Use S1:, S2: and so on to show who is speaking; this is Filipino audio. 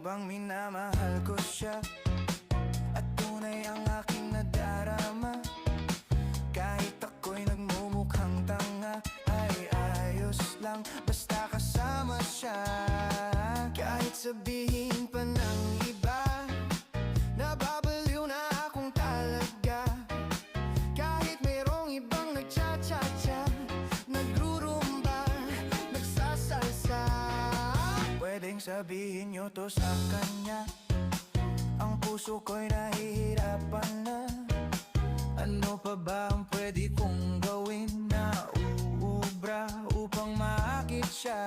S1: bang minamahal ko siya? At tunay ang aking nadarama. Kahit ako'y nagmumukhang tanga, ay ayos lang basta kasama siya. Kahit sabihin pa ng iba, nababaliw na akong talaga. Kahit mayroong ibang nagcha-cha-cha, nagrurumba, nagsasalsa, pwedeng sabihin nyo to sa kanya. Ang puso ko'y nahihirapan na. Ano pa ba ang pwede kong gawin na uubra upang maakit siya?